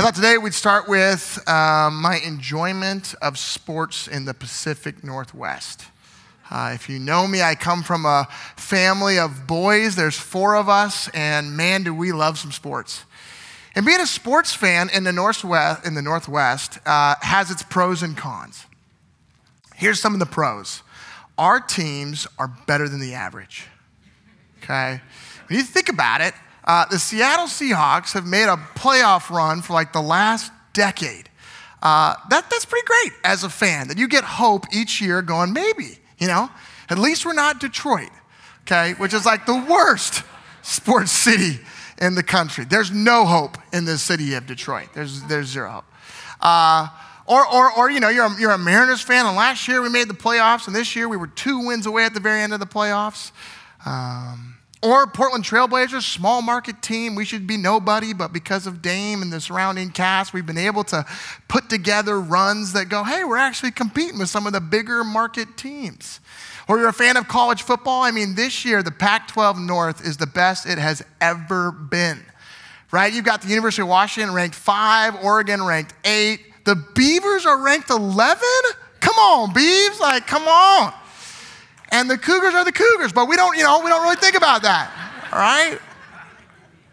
I thought today we'd start with my enjoyment of sports in the Pacific Northwest. If you know me, I come from a family of boys. There's 4 of us, and man, do we love some sports. And being a sports fan in the Northwest has its pros and cons. Here's some of the pros. Our teams are better than the average, okay? When you think about it, the Seattle Seahawks have made a playoff run for like the last decade. That's pretty great as a fan, that you get hope each year going, maybe, at least we're not Detroit, okay, which is like the worst sports city in the country. There's no hope in the city of Detroit. There's zero hope. Or you're a Mariners fan, and last year we made the playoffs, and this year we were 2 wins away at the very end of the playoffs. Or Portland Trailblazers, small market team. We should be nobody, but because of Dame and the surrounding cast, we've been able to put together runs that go, hey, we're actually competing with some of the bigger market teams. Or you're a fan of college football. I mean, this year, the Pac-12 North is the best it has ever been, right? You've got the University of Washington ranked 5, Oregon ranked 8. The Beavers are ranked 11? Come on, Beavs, come on. And the Cougars are the Cougars, but we don't really think about that, all right?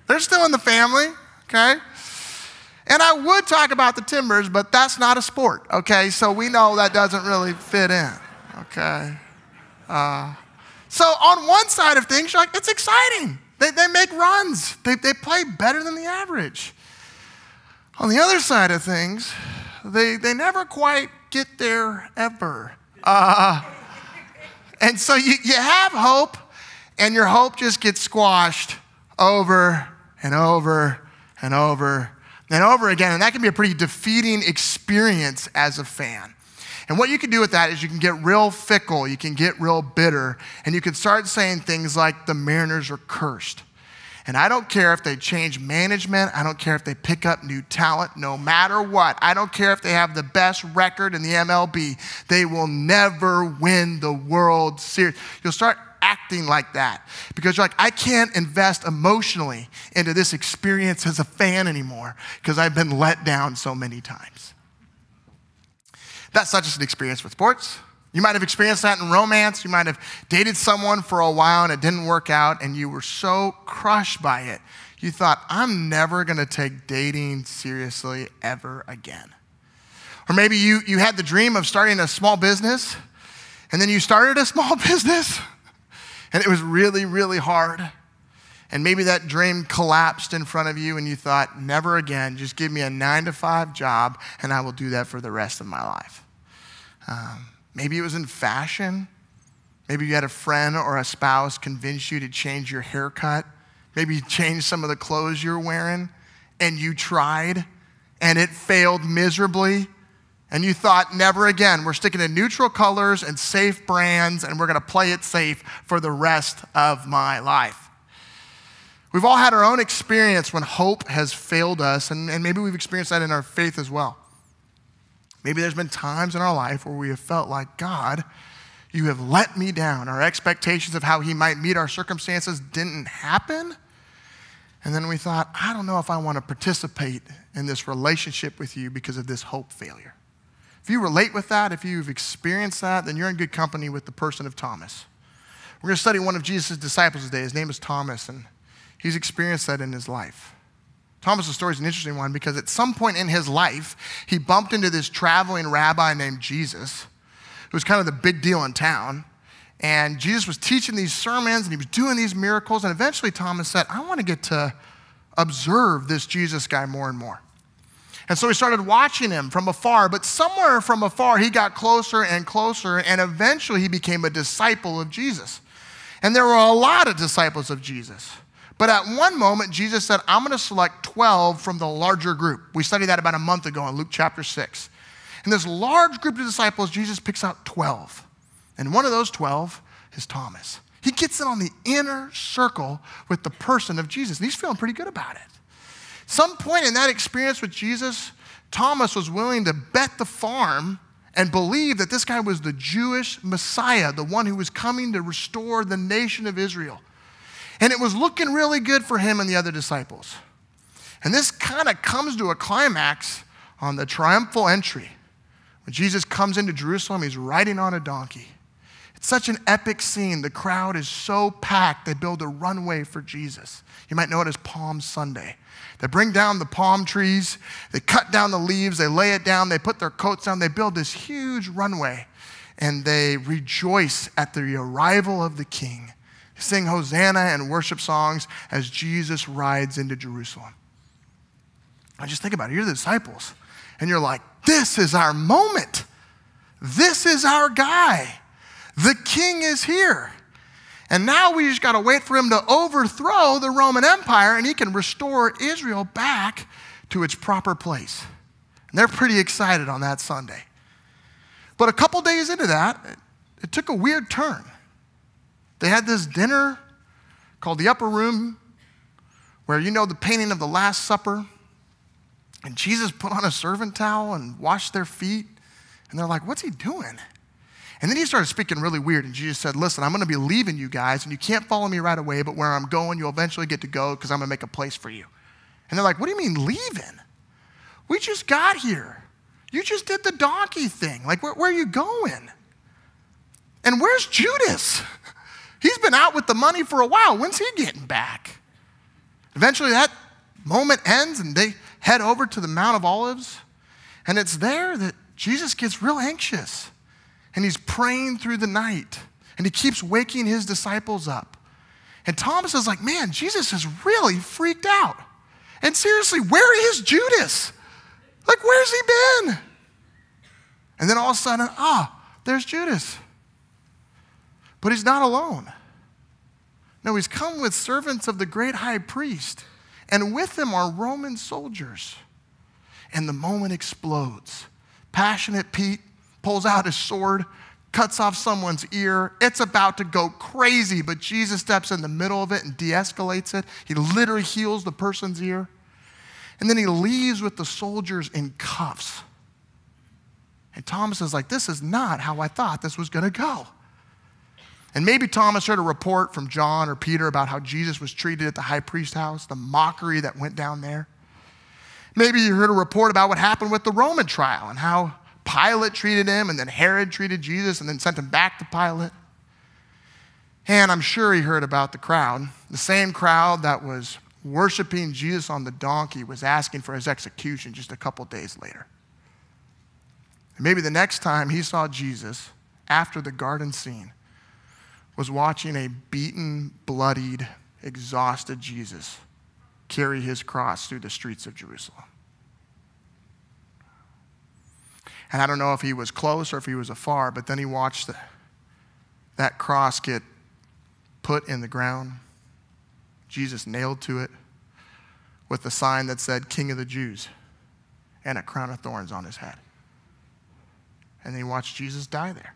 They're still in the family, okay? And I would talk about the Timbers, but that's not a sport, okay? So we know that doesn't really fit in, okay? So on one side of things, you're like, it's exciting. They make runs. They play better than the average. On the other side of things, they never quite get there ever. And so you have hope, and your hope just gets squashed over and over and over and over again. And that can be a pretty defeating experience as a fan. And what you can do with that is you can get real fickle, you can get real bitter, and you can start saying things like the Mariners are cursed. And I don't care if they change management. I don't care if they pick up new talent, no matter what. I don't care if they have the best record in the MLB. They will never win the World Series. You'll start acting like that because you're like, I can't invest emotionally into this experience as a fan anymore because I've been let down so many times. That's not just an experience with sports. You might have experienced that in romance. You might have dated someone for a while and it didn't work out and you were so crushed by it. You thought, I'm never going to take dating seriously ever again. Or maybe you had the dream of starting a small business and then you started a small business and it was really, really hard. And maybe that dream collapsed in front of you and you thought, never again, just give me a 9-to-5 job and I will do that for the rest of my life. Maybe it was in fashion. Maybe you had a friend or a spouse convince you to change your haircut. Maybe you changed some of the clothes you're wearing and you tried and it failed miserably. And you thought, never again. We're sticking to neutral colors and safe brands and we're going to play it safe for the rest of my life. We've all had our own experience when hope has failed us, and maybe we've experienced that in our faith as well. Maybe there's been times in our life where we have felt like, God, you have let me down. Our expectations of how he might meet our circumstances didn't happen. And then we thought, I don't know if I want to participate in this relationship with you because of this hope failure. If you relate with that, if you've experienced that, then you're in good company with the person of Thomas. We're going to study one of Jesus' disciples today. His name is Thomas, and he's experienced that in his life. Thomas' story is an interesting one because at some point in his life, he bumped into this traveling rabbi named Jesus, who was kind of the big deal in town. And Jesus was teaching these sermons and he was doing these miracles. And eventually Thomas said, I want to get to observe this Jesus guy more and more. And so he started watching him from afar, but somewhere from afar, he got closer and closer. And eventually he became a disciple of Jesus. And there were a lot of disciples of Jesus. But at one moment, Jesus said, I'm going to select 12 from the larger group. We studied that about a month ago in Luke chapter 6. And this large group of disciples, Jesus picks out 12. And one of those 12 is Thomas. He gets in on the inner circle with the person of Jesus. And he's feeling pretty good about it. Some point in that experience with Jesus, Thomas was willing to bet the farm and believe that this guy was the Jewish Messiah, the one who was coming to restore the nation of Israel. And it was looking really good for him and the other disciples. And this kind of comes to a climax on the triumphal entry. When Jesus comes into Jerusalem, he's riding on a donkey. It's such an epic scene. The crowd is so packed, they build a runway for Jesus. You might know it as Palm Sunday. They bring down the palm trees, they cut down the leaves, they lay it down, they put their coats down, they build this huge runway, and they rejoice at the arrival of the King. They sing Hosanna and worship songs as Jesus rides into Jerusalem. I just think about it. You're the disciples, and you're like, this is our moment. This is our guy. The King is here. And now we just got to wait for him to overthrow the Roman Empire, and he can restore Israel back to its proper place. And they're pretty excited on that Sunday. But a couple days into that, it took a weird turn. They had this dinner called the Upper Room, where you know the painting of the Last Supper. And Jesus put on a servant towel and washed their feet. And they're like, what's he doing? And then he started speaking really weird, and Jesus said, listen, I'm going to be leaving you guys, and you can't follow me right away, but where I'm going, you'll eventually get to go because I'm going to make a place for you. And they're like, what do you mean leaving? We just got here. You just did the donkey thing. Like, where are you going? And where's Judas? He's been out with the money for a while. When's he getting back? Eventually that moment ends, and they head over to the Mount of Olives, and it's there that Jesus gets real anxious. And he's praying through the night. And he keeps waking his disciples up. And Thomas is like, man, Jesus is really freaked out. And seriously, where is Judas? Like, where's he been? And then all of a sudden, there's Judas. But he's not alone. No, he's come with servants of the great high priest. And with him are Roman soldiers. And the moment explodes. Passionate Pete pulls out his sword, cuts off someone's ear. It's about to go crazy, but Jesus steps in the middle of it and de-escalates it. He literally heals the person's ear. And then he leaves with the soldiers in cuffs. And Thomas is like, this is not how I thought this was going to go. And maybe Thomas heard a report from John or Peter about how Jesus was treated at the high priest's house, the mockery that went down there. Maybe you heard a report about what happened with the Roman trial and how Pilate treated him, and then Herod treated Jesus and then sent him back to Pilate. And I'm sure he heard about the crowd. The same crowd that was worshiping Jesus on the donkey was asking for his execution just a couple days later. And maybe the next time he saw Jesus after the garden scene was watching a beaten, bloodied, exhausted Jesus carry his cross through the streets of Jerusalem. And I don't know if he was close or if he was afar, but then he watched that cross get put in the ground, Jesus nailed to it with the sign that said, King of the Jews, and a crown of thorns on his head. And then he watched Jesus die there.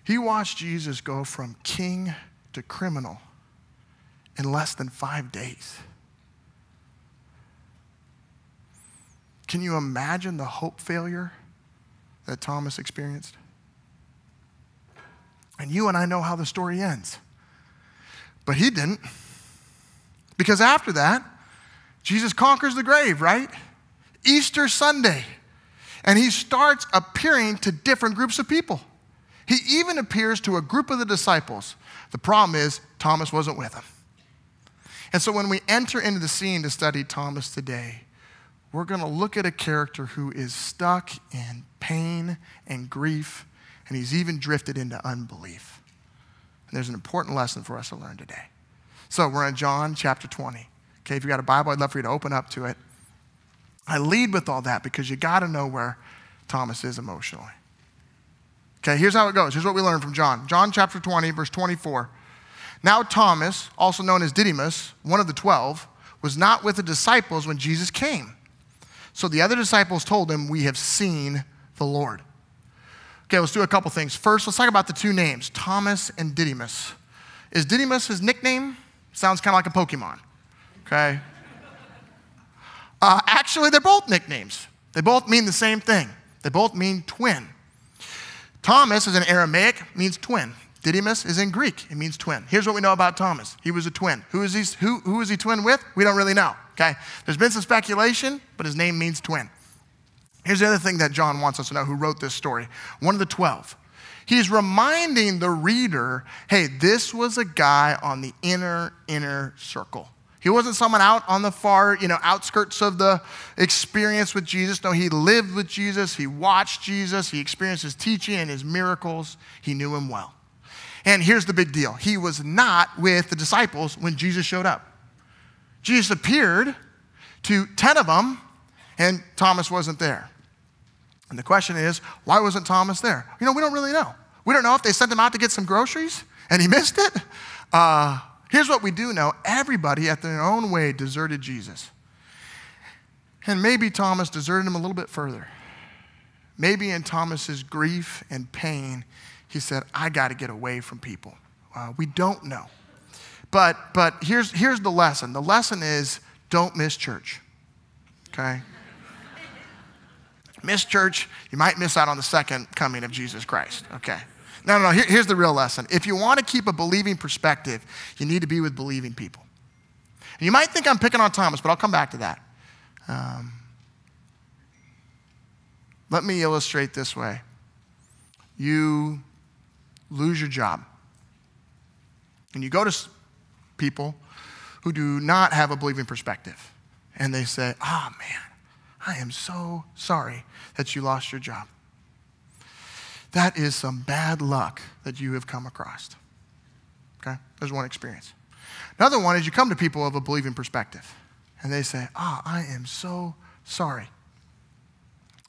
He watched Jesus go from king to criminal in less than 5 days. Can you imagine the hope failure that Thomas experienced? And you and I know how the story ends. But he didn't. Because after that, Jesus conquers the grave, right? Easter Sunday. And he starts appearing to different groups of people. He even appears to a group of the disciples. The problem is, Thomas wasn't with them. And so when we enter into the scene to study Thomas today, we're going to look at a character who is stuck in pain and grief, and he's even drifted into unbelief. And there's an important lesson for us to learn today. So we're in John chapter 20. Okay, if you got a Bible, I'd love for you to open up to it. I lead with all that because you got to know where Thomas is emotionally. Okay, here's how it goes. Here's what we learn from John. John chapter 20, verse 24. Now Thomas, also known as Didymus, one of the 12, was not with the disciples when Jesus came. So the other disciples told him, we have seen the Lord. Okay, let's do a couple things. First, let's talk about the two names, Thomas and Didymus. Is Didymus his nickname? Sounds kind of like a Pokemon, okay? Actually, they're both nicknames. They both mean the same thing. They both mean twin. Thomas is in Aramaic, means twin. Didymus is in Greek. It means twin. Here's what we know about Thomas. He was a twin. Who is he twin with? We don't really know, okay? There's been some speculation, but his name means twin. Here's the other thing that John wants us to know, who wrote this story. One of the 12. He's reminding the reader, hey, this was a guy on the inner circle. He wasn't someone out on the far, outskirts of the experience with Jesus. No, he lived with Jesus. He watched Jesus. He experienced his teaching and his miracles. He knew him well. And here's the big deal. He was not with the disciples when Jesus showed up. Jesus appeared to 10 of them, and Thomas wasn't there. And the question is, why wasn't Thomas there? We don't really know. We don't know if they sent him out to get some groceries and he missed it. Here's what we do know. Everybody at their own way deserted Jesus. And maybe Thomas deserted him a little bit further. Maybe in Thomas's grief and pain, he said, I got to get away from people. We don't know. But here's the lesson. The lesson is, don't miss church, okay? Miss church, you might miss out on the second coming of Jesus Christ, okay? No. Here's the real lesson. If you want to keep a believing perspective, you need to be with believing people. And you might think I'm picking on Thomas, but I'll come back to that. Let me illustrate this way. You lose your job. And you go to people who do not have a believing perspective. And they say, oh man, I am so sorry that you lost your job. That is some bad luck that you have come across. Okay? There's one experience. Another one is you come to people of a believing perspective. And they say, I am so sorry.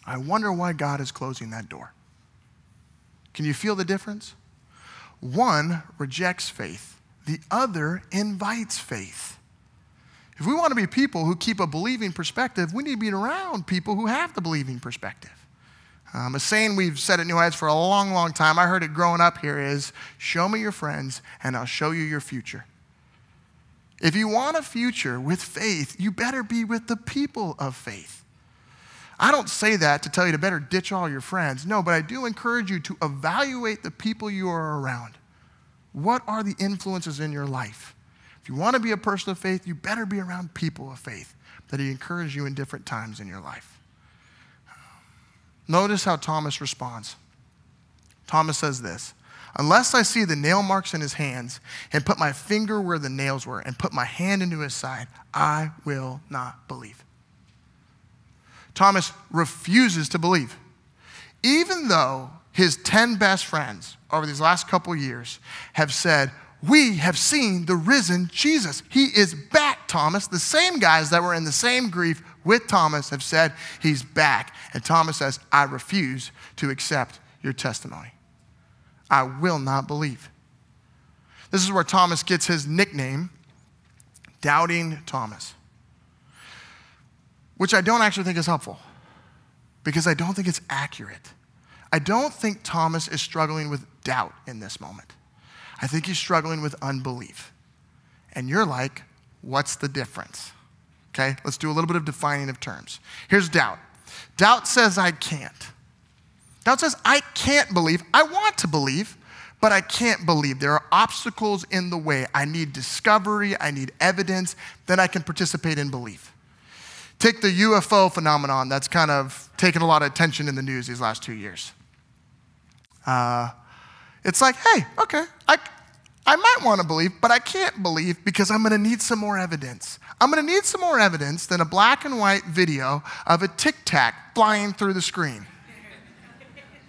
I wonder why God is closing that door. Can you feel the difference? One rejects faith. The other invites faith. If we want to be people who keep a believing perspective, we need to be around people who have the believing perspective. A saying we've said at New Heights for a long, long time, I heard it growing up here, is, show me your friends and I'll show you your future. If you want a future with faith, you better be with the people of faith. I don't say that to tell you to better ditch all your friends. No, but I do encourage you to evaluate the people you are around. What are the influences in your life? If you want to be a person of faith, you better be around people of faith that encourage you in different times in your life. Notice how Thomas responds. Thomas says this, unless I see the nail marks in his hands and put my finger where the nails were and put my hand into his side, I will not believe. Thomas refuses to believe. Even though his 10 best friends over these last couple years have said, we have seen the risen Jesus. He is back, Thomas. The same guys that were in the same grief with Thomas have said he's back. And Thomas says, I refuse to accept your testimony. I will not believe. This is where Thomas gets his nickname, Doubting Thomas, which I don't actually think is helpful because I don't think it's accurate. I don't think Thomas is struggling with doubt in this moment. I think he's struggling with unbelief. And you're like, what's the difference? Okay, let's do a little bit of defining of terms. Here's doubt. Doubt says I can't. Doubt says I can't believe. I want to believe, but I can't believe. There are obstacles in the way. I need discovery. I need evidence. Then I can participate in belief. Take the UFO phenomenon that's kind of taken a lot of attention in the news these last 2 years. It's like, hey, okay, I might want to believe, but I can't believe because I'm going to need some more evidence. I'm going to need some more evidence than a black and white video of a Tic Tac flying through the screen.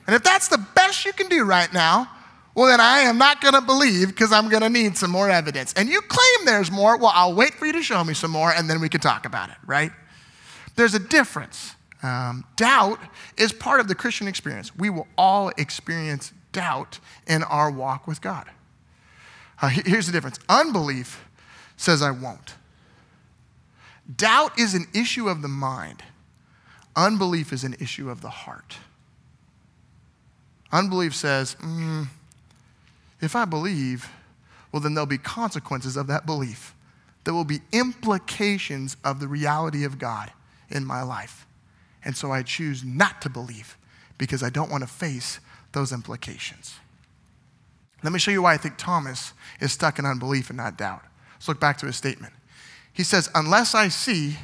And if that's the best you can do right now, well, then I am not going to believe because I'm going to need some more evidence. And you claim there's more. Well, I'll wait for you to show me some more, and then we can talk about it, right? There's a difference. Doubt is part of the Christian experience. We will all experience doubt in our walk with God. Here's the difference. Unbelief says I won't. Doubt is an issue of the mind. Unbelief is an issue of the heart. Unbelief says, if I believe, well, then there'll be consequences of that belief. There will be implications of the reality of God in my life. And so I choose not to believe because I don't want to face those implications. Let me show you why I think Thomas is stuck in unbelief and not doubt. Let's look back to his statement. He says, unless I see,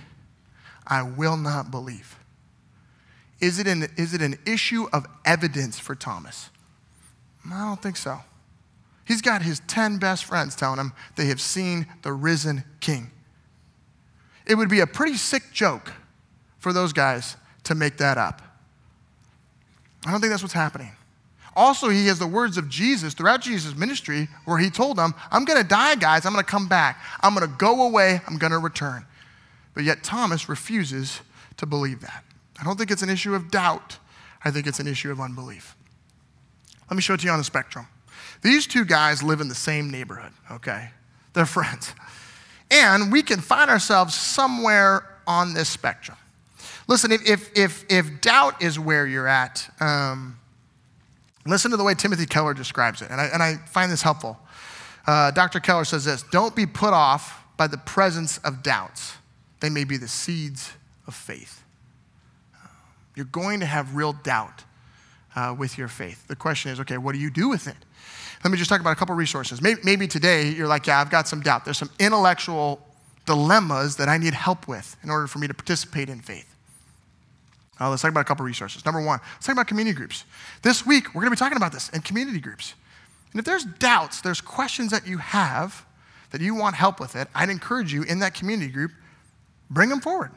I will not believe. Is it an issue of evidence for Thomas? I don't think so. He's got his 10 best friends telling him they have seen the risen king. It would be a pretty sick joke for those guys to make that up. I don't think that's what's happening. Also, he has the words of Jesus throughout Jesus' ministry where he told them, I'm going to die, guys. I'm going to come back. I'm going to go away. I'm going to return. But yet Thomas refuses to believe that. I don't think it's an issue of doubt. I think it's an issue of unbelief. Let me show it to you on the spectrum. These two guys live in the same neighborhood, okay? They're friends. And we can find ourselves somewhere on this spectrum. Listen, if doubt is where you're at, listen to the way Timothy Keller describes it, and I find this helpful. Dr. Keller says this, don't be put off by the presence of doubts. They may be the seeds of faith. You're going to have real doubt with your faith. The question is, okay, what do you do with it? Let me just talk about a couple resources. Maybe today you're like, yeah, I've got some doubt. There's some intellectual dilemmas that I need help with in order for me to participate in faith. Let's talk about a couple resources. Number one, let's talk about community groups. This week, we're going to be talking about this in community groups. And if there's doubts, there's questions that you have that you want help with it, I'd encourage you in that community group, bring them forward.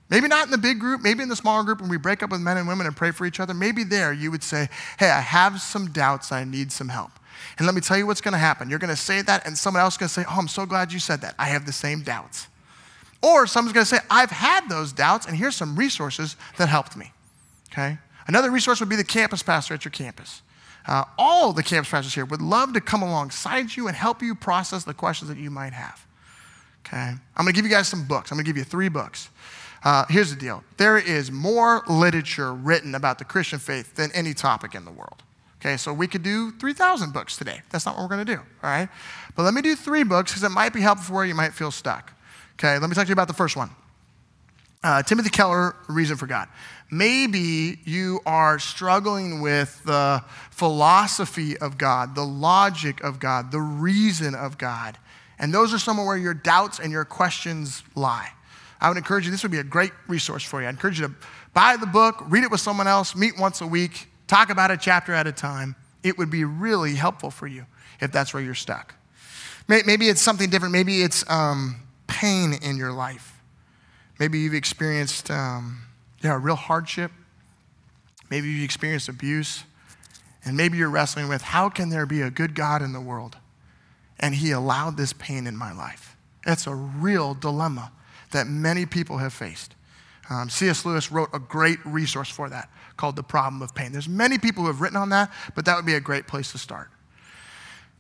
Maybe not in the big group, maybe in the smaller group when we break up with men and women and pray for each other. Maybe there you would say, hey, I have some doubts, I need some help. And let me tell you what's going to happen. You're going to say that and someone else is going to say, oh, I'm so glad you said that. I have the same doubts. Or someone's going to say, I've had those doubts and here's some resources that helped me, okay? Another resource would be the campus pastor at your campus. All the campus pastors here would love to come alongside you and help you process the questions that you might have, okay? I'm going to give you guys some books. I'm going to give you 3 books. Here's the deal. There is more literature written about the Christian faith than any topic in the world. Okay, so we could do 3,000 books today. That's not what we're going to do, all right? But let me do 3 books because it might be helpful for you. You might feel stuck. Okay, let me talk to you about the first one. Timothy Keller, Reason for God. Maybe you are struggling with the philosophy of God, the logic of God, the reason of God. And those are somewhere where your doubts and your questions lie. I would encourage you, this would be a great resource for you. I encourage you to buy the book, read it with someone else, meet once a week, talk about it chapter at a time. It would be really helpful for you if that's where you're stuck. Maybe it's something different. Maybe it's pain in your life. Maybe you've experienced real hardship. Maybe you've experienced abuse. And maybe you're wrestling with, how can there be a good God in the world? And he allowed this pain in my life. It's a real dilemma that many people have faced. C.S. Lewis wrote a great resource for that called The Problem of Pain. There's many people who have written on that, but that would be a great place to start.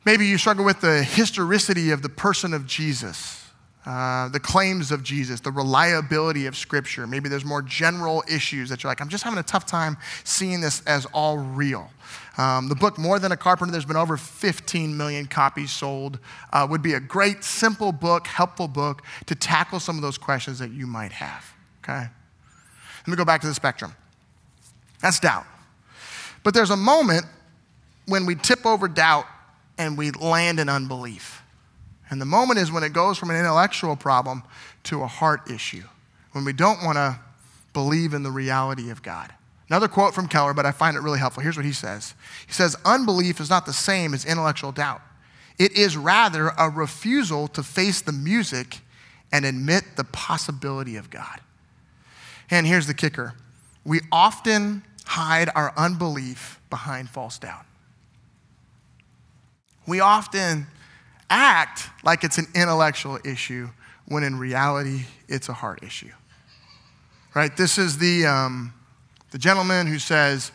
Maybe you struggle with the historicity of the person of Jesus, the claims of Jesus, the reliability of Scripture. Maybe there's more general issues that you're like, I'm just having a tough time seeing this as all real. The book, More Than a Carpenter, there's been over 15 million copies sold, would be a great, simple book, helpful book to tackle some of those questions that you might have, okay? Let me go back to the spectrum. That's doubt. But there's a moment when we tip over doubt and we land in unbelief. And the moment is when it goes from an intellectual problem to a heart issue, when we don't want to believe in the reality of God. Another quote from Keller, but I find it really helpful. Here's what he says. He says, unbelief is not the same as intellectual doubt. It is rather a refusal to face the music and admit the possibility of God. And here's the kicker. We often hide our unbelief behind false doubt. We often act like it's an intellectual issue when in reality it's a heart issue. Right? This is the gentleman who says,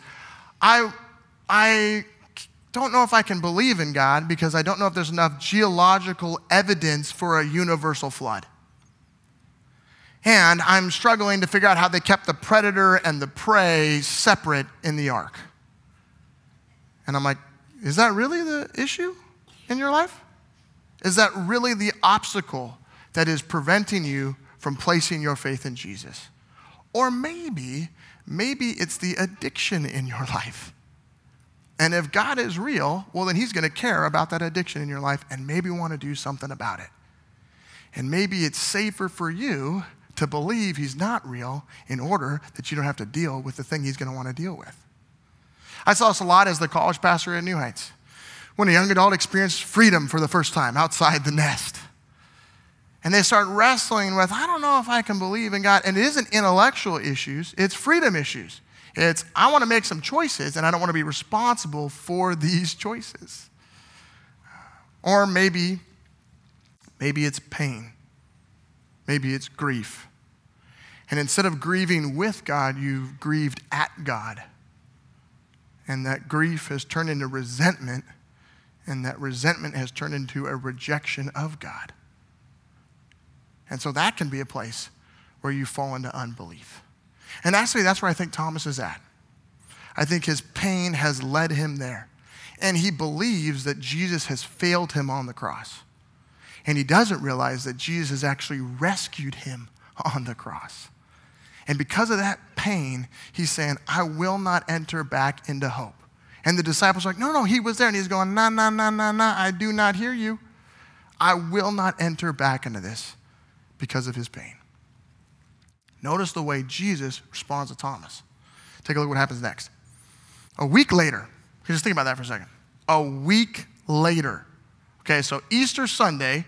I don't know if I can believe in God because I don't know if there's enough geological evidence for a universal flood. And I'm struggling to figure out how they kept the predator and the prey separate in the ark. And I'm like, is that really the issue in your life? Is that really the obstacle that is preventing you from placing your faith in Jesus? Or maybe it's the addiction in your life. And if God is real, well, then he's going to care about that addiction in your life and maybe want to do something about it. And maybe it's safer for you to believe he's not real in order that you don't have to deal with the thing he's going to want to deal with. I saw this a lot as the college pastor at New Heights. When a young adult experienced freedom for the first time outside the nest. And they start wrestling with, I don't know if I can believe in God. And it isn't intellectual issues, it's freedom issues. It's, I want to make some choices and I don't want to be responsible for these choices. Or maybe it's pain. Maybe it's grief. And instead of grieving with God, you've grieved at God. And that grief has turned into resentment, and that resentment has turned into a rejection of God. And so that can be a place where you fall into unbelief. And actually, that's where I think Thomas is at. I think his pain has led him there. And he believes that Jesus has failed him on the cross. And he doesn't realize that Jesus has actually rescued him on the cross. And because of that pain, he's saying, I will not enter back into hope. And the disciples are like, no, he was there. And he's going, no, I do not hear you. I will not enter back into this because of his pain. Notice the way Jesus responds to Thomas. Take a look at what happens next. A week later, just think about that for a second. A week later. Okay, so Easter Sunday,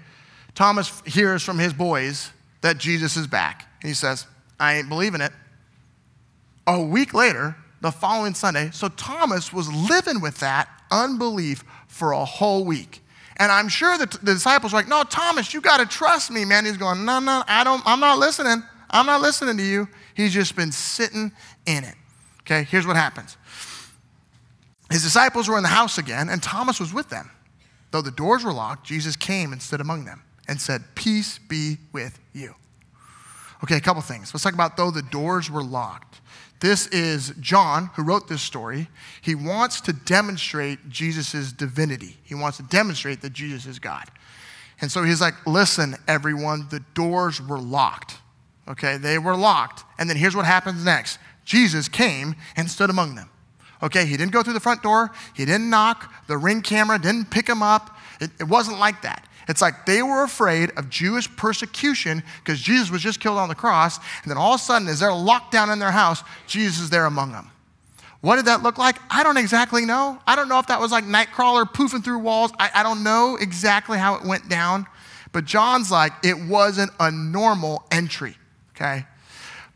Thomas hears from his boys that Jesus is back. And he says, I ain't believing it. A week later, the following Sunday, so Thomas was living with that unbelief for a whole week. And I'm sure that the disciples were like, no, Thomas, you got to trust me, man. He's going, no, I'm not listening. I'm not listening to you. He's just been sitting in it. Okay, here's what happens. His disciples were in the house again, and Thomas was with them. Though the doors were locked, Jesus came and stood among them and said, peace be with you. Okay, a couple things. Let's talk about though the doors were locked. This is John, who wrote this story. He wants to demonstrate Jesus' divinity. He wants to demonstrate that Jesus is God. And so he's like, listen, everyone, the doors were locked. Okay, they were locked. And then here's what happens next. Jesus came and stood among them. Okay, he didn't go through the front door. He didn't knock. The Ring camera didn't pick him up. It wasn't like that. It's like they were afraid of Jewish persecution because Jesus was just killed on the cross. And then all of a sudden, as they're locked down in their house, Jesus is there among them. What did that look like? I don't exactly know. I don't know if that was like Nightcrawler poofing through walls. I don't know exactly how it went down. But John's like, it wasn't a normal entry, okay?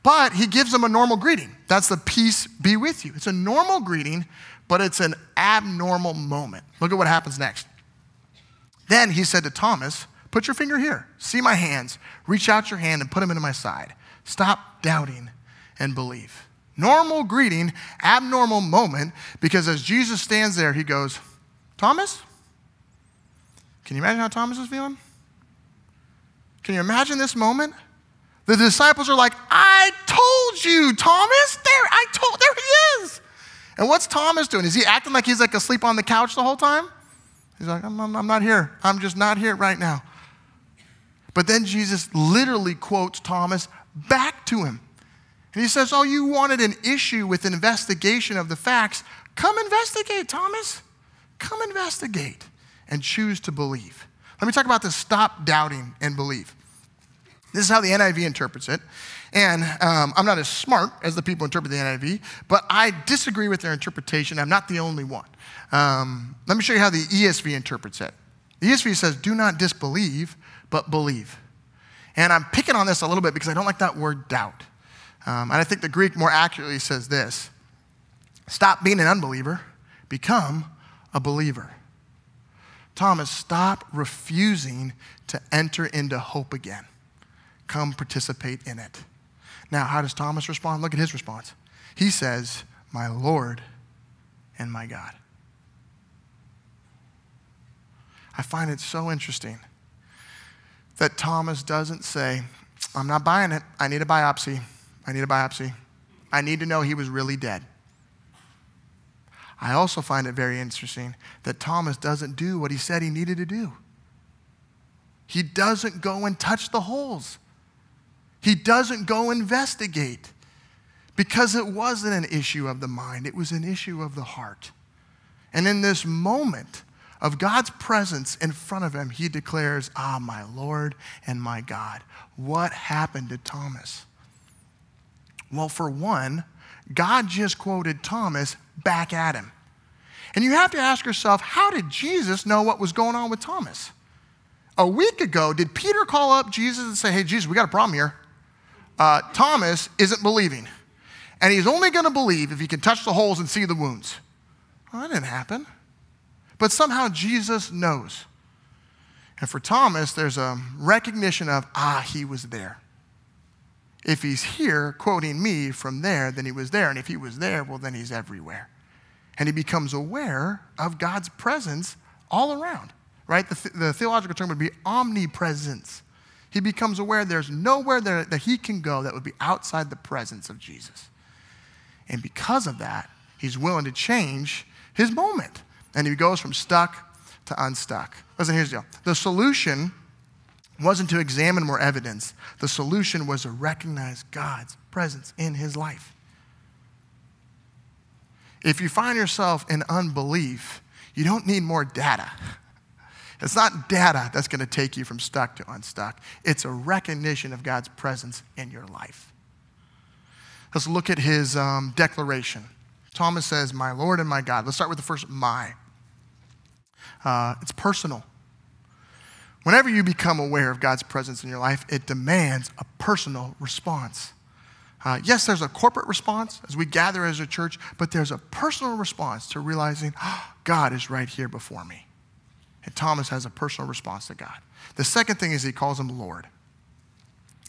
But he gives them a normal greeting. That's the peace be with you. It's a normal greeting, but it's an abnormal moment. Look at what happens next. Then he said to Thomas, put your finger here. See my hands. Reach out your hand and put them into my side. Stop doubting and believe. Normal greeting, abnormal moment, because as Jesus stands there, he goes, Thomas? Can you imagine how Thomas is feeling? Can you imagine this moment? The disciples are like, I told you, Thomas. There he is. And what's Thomas doing? Is he acting like he's like asleep on the couch the whole time? He's like, I'm not here. I'm just not here right now. But then Jesus literally quotes Thomas back to him. And he says, oh, you wanted an issue with an investigation of the facts. Come investigate, Thomas. Come investigate and choose to believe. Let me talk about this stop doubting and believe. This is how the NIV interprets it. And I'm not as smart as the people who interpret the NIV, but I disagree with their interpretation. I'm not the only one. Let me show you how the ESV interprets it. The ESV says, do not disbelieve, but believe. And I'm picking on this a little bit because I don't like that word doubt. And I think the Greek more accurately says this. Stop being an unbeliever, become a believer. Thomas, stop refusing to enter into hope again. Come participate in it. Now, how does Thomas respond? Look at his response. He says, my Lord and my God. I find it so interesting that Thomas doesn't say, I'm not buying it. I need a biopsy. I need to know he was really dead. I also find it very interesting that Thomas doesn't do what he said he needed to do. He doesn't go and touch the holes. He doesn't go investigate because it wasn't an issue of the mind. It was an issue of the heart. And in this moment of God's presence in front of him, he declares, my Lord and my God. What happened to Thomas? Well, for one, God just quoted Thomas back at him. And you have to ask yourself, how did Jesus know what was going on with Thomas? A week ago, did Peter call up Jesus and say, hey, Jesus, we got a problem here. Thomas isn't believing. And he's only going to believe if he can touch the holes and see the wounds. Well, that didn't happen. But somehow Jesus knows. And for Thomas, there's a recognition of, he was there. If he's here quoting me from there, then he was there. And if he was there, well, then he's everywhere. And he becomes aware of God's presence all around, right? The theological term would be omnipresence. He becomes aware there's nowhere that he can go that would be outside the presence of Jesus. And because of that, he's willing to change his moment. And he goes from stuck to unstuck. Listen, here's the deal. The solution wasn't to examine more evidence. The solution was to recognize God's presence in his life. If you find yourself in unbelief, you don't need more data. It's not data that's going to take you from stuck to unstuck. It's a recognition of God's presence in your life. Let's look at his declaration. Thomas says, my Lord and my God. Let's start with the first my. It's personal. Whenever you become aware of God's presence in your life, it demands a personal response. Yes, there's a corporate response as we gather as a church, but there's a personal response to realizing God is right here before me. And Thomas has a personal response to God. The second thing is he calls him Lord.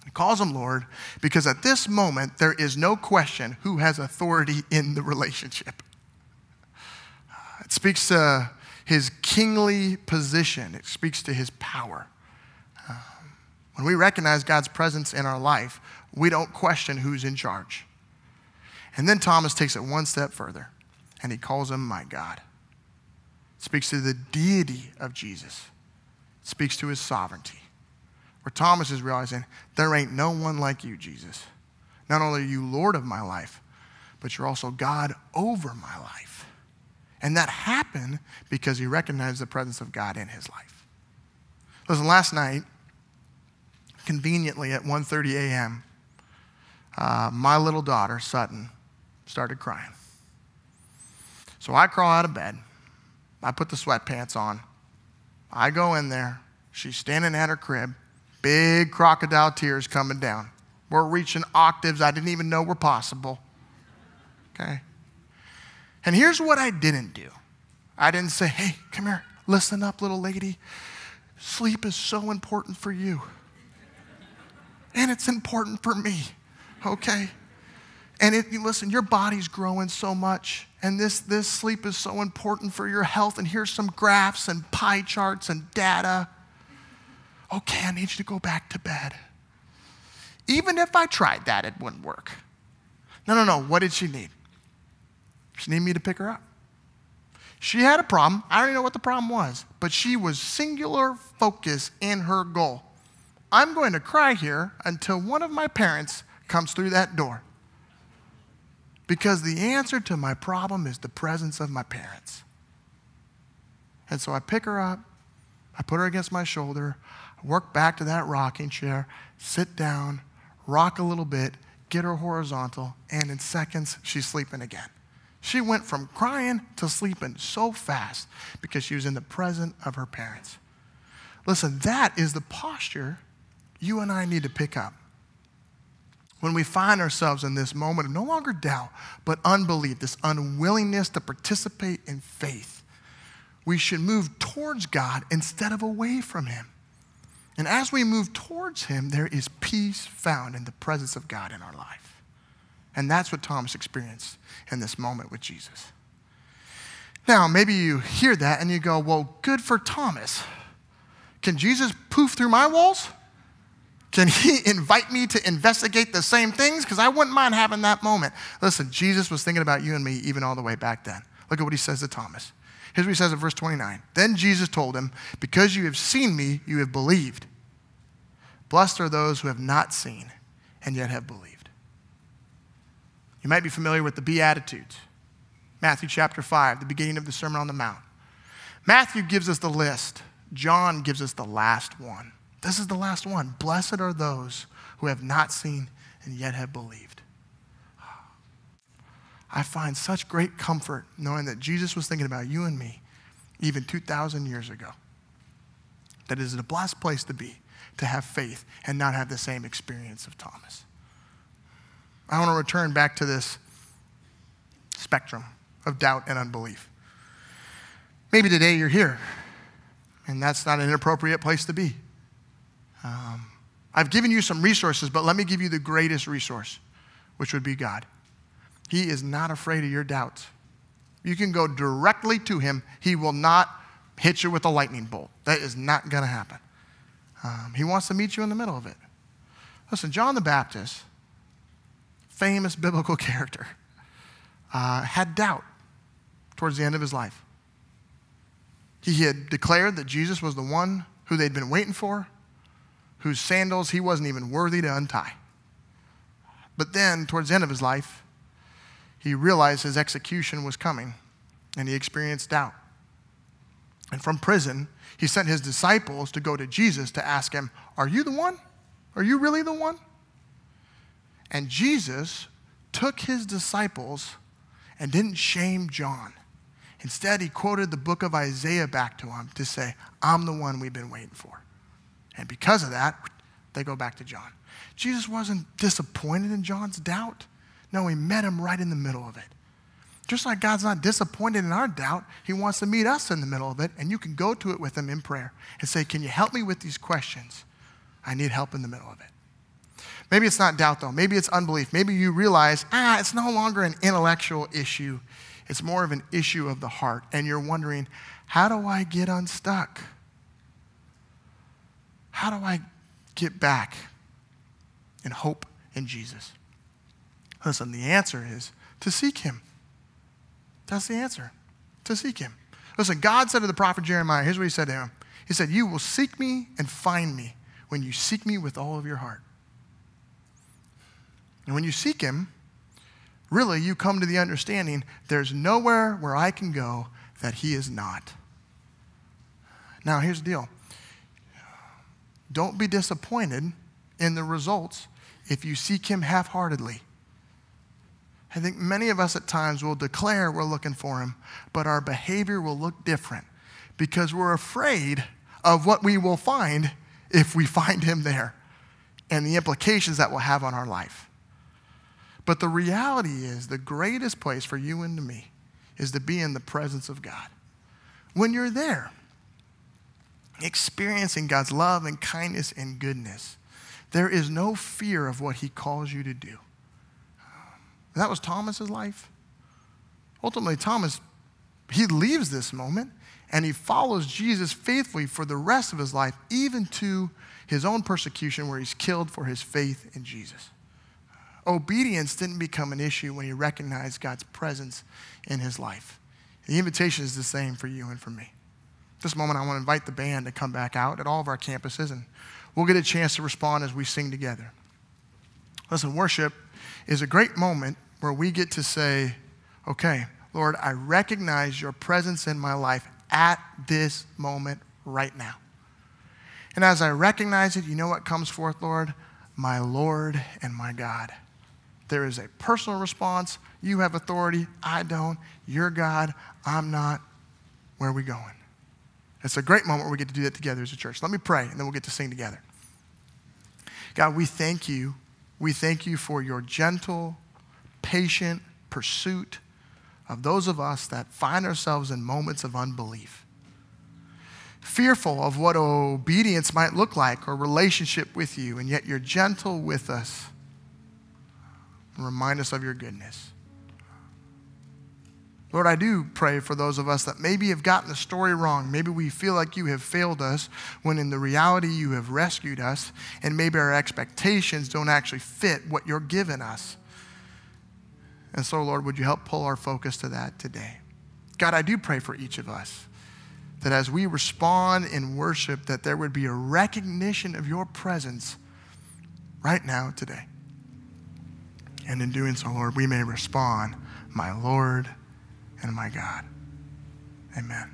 He calls him Lord because at this moment, there is no question who has authority in the relationship. It speaks to his kingly position. It speaks to his power. When we recognize God's presence in our life, we don't question who's in charge. And then Thomas takes it one step further, and he calls him my God. It speaks to the deity of Jesus. It speaks to his sovereignty. Where Thomas is realizing, there ain't no one like you, Jesus. Not only are you Lord of my life, but you're also God over my life. And that happened because he recognized the presence of God in his life. Listen, last night, conveniently at 1:30 a.m., my little daughter, Sutton, started crying. So I crawl out of bed. I put the sweatpants on. I go in there. She's standing at her crib. Big crocodile tears coming down. We're reaching octaves I didn't even know were possible. Okay? And here's what I didn't do. I didn't say, hey, come here. Listen up, little lady. Sleep is so important for you. And it's important for me. Okay? And listen, your body's growing so much, and this sleep is so important for your health, and here's some graphs and pie charts and data. Okay, I need you to go back to bed. Even if I tried that, it wouldn't work. No. What did she need? She needed me to pick her up. She had a problem. I don't even know what the problem was, but she was singular focus in her goal. I'm going to cry here until one of my parents comes through that door. Because the answer to my problem is the presence of my parents. And so I pick her up, I put her against my shoulder, I work back to that rocking chair, sit down, rock a little bit, get her horizontal, and in seconds, she's sleeping again. She went from crying to sleeping so fast because she was in the presence of her parents. Listen, that is the posture you and I need to pick up. When we find ourselves in this moment of no longer doubt, but unbelief, this unwillingness to participate in faith, we should move towards God instead of away from him. And as we move towards him, there is peace found in the presence of God in our life. And that's what Thomas experienced in this moment with Jesus. Now, maybe you hear that and you go, well, good for Thomas. Can Jesus poof through my walls? Can he invite me to investigate the same things? Because I wouldn't mind having that moment. Listen, Jesus was thinking about you and me even all the way back then. Look at what he says to Thomas. Here's what he says in verse 29. Then Jesus told him, because you have seen me, you have believed. Blessed are those who have not seen and yet have believed. You might be familiar with the Beatitudes. Matthew chapter 5, the beginning of the Sermon on the Mount. Matthew gives us the list. John gives us the last one. This is the last one. Blessed are those who have not seen and yet have believed. I find such great comfort knowing that Jesus was thinking about you and me even 2,000 years ago. That it is a blessed place to be, to have faith and not have the same experience of Thomas. I want to return back to this spectrum of doubt and unbelief. Maybe today you're here, and that's not an inappropriate place to be. I've given you some resources, but let me give you the greatest resource, which would be God. He is not afraid of your doubts. You can go directly to him. He will not hit you with a lightning bolt. That is not going to happen. He wants to meet you in the middle of it. Listen, John the Baptist, famous biblical character, had doubt towards the end of his life. He had declared that Jesus was the one who they'd been waiting for, whose sandals he wasn't even worthy to untie. But then, towards the end of his life, he realized his execution was coming, and he experienced doubt. And from prison, he sent his disciples to go to Jesus to ask him, are you the one? Are you really the one? And Jesus took his disciples and didn't shame John. Instead, he quoted the book of Isaiah back to him to say, I'm the one we've been waiting for. And because of that, they go back to John. Jesus wasn't disappointed in John's doubt. No, he met him right in the middle of it. Just like God's not disappointed in our doubt, he wants to meet us in the middle of it, and you can go to it with him in prayer and say, can you help me with these questions? I need help in the middle of it. Maybe it's not doubt, though. Maybe it's unbelief. Maybe you realize, it's no longer an intellectual issue. It's more of an issue of the heart. And you're wondering, how do I get unstuck? How do I get back in hope in Jesus? Listen, the answer is to seek him. That's the answer, to seek him. Listen, God said to the prophet Jeremiah, here's what he said to him. He said, you will seek me and find me when you seek me with all of your heart. And when you seek him, really you come to the understanding there's nowhere where I can go that he is not. Now, here's the deal. Don't be disappointed in the results if you seek him half-heartedly. I think many of us at times will declare we're looking for him, but our behavior will look different because we're afraid of what we will find if we find him there and the implications that will have on our life. But the reality is the greatest place for you and to me is to be in the presence of God. When you're there, experiencing God's love and kindness and goodness, there is no fear of what he calls you to do. That was Thomas's life. Ultimately, Thomas, he leaves this moment and he follows Jesus faithfully for the rest of his life, even to his own persecution where he's killed for his faith in Jesus. Obedience didn't become an issue when he recognized God's presence in his life. The invitation is the same for you and for me. This moment, I want to invite the band to come back out at all of our campuses, and we'll get a chance to respond as we sing together. Listen, worship is a great moment where we get to say, okay, Lord, I recognize your presence in my life at this moment right now. And as I recognize it, you know what comes forth, Lord? My Lord and my God. There is a personal response. You have authority. I don't. You're God. I'm not. Where are we going? It's a great moment where we get to do that together as a church. Let me pray, and then we'll get to sing together. God, we thank you. We thank you for your gentle, patient pursuit of those of us that find ourselves in moments of unbelief, fearful of what obedience might look like or relationship with you, and yet you're gentle with us and remind us of your goodness. Lord, I do pray for those of us that maybe have gotten the story wrong. Maybe we feel like you have failed us when in the reality you have rescued us, and maybe our expectations don't actually fit what you're giving us. And so, Lord, would you help pull our focus to that today? God, I do pray for each of us that as we respond in worship, that there would be a recognition of your presence right now today. And in doing so, Lord, we may respond, my Lord and my God. Amen.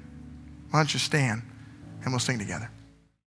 Why don't you stand and we'll sing together.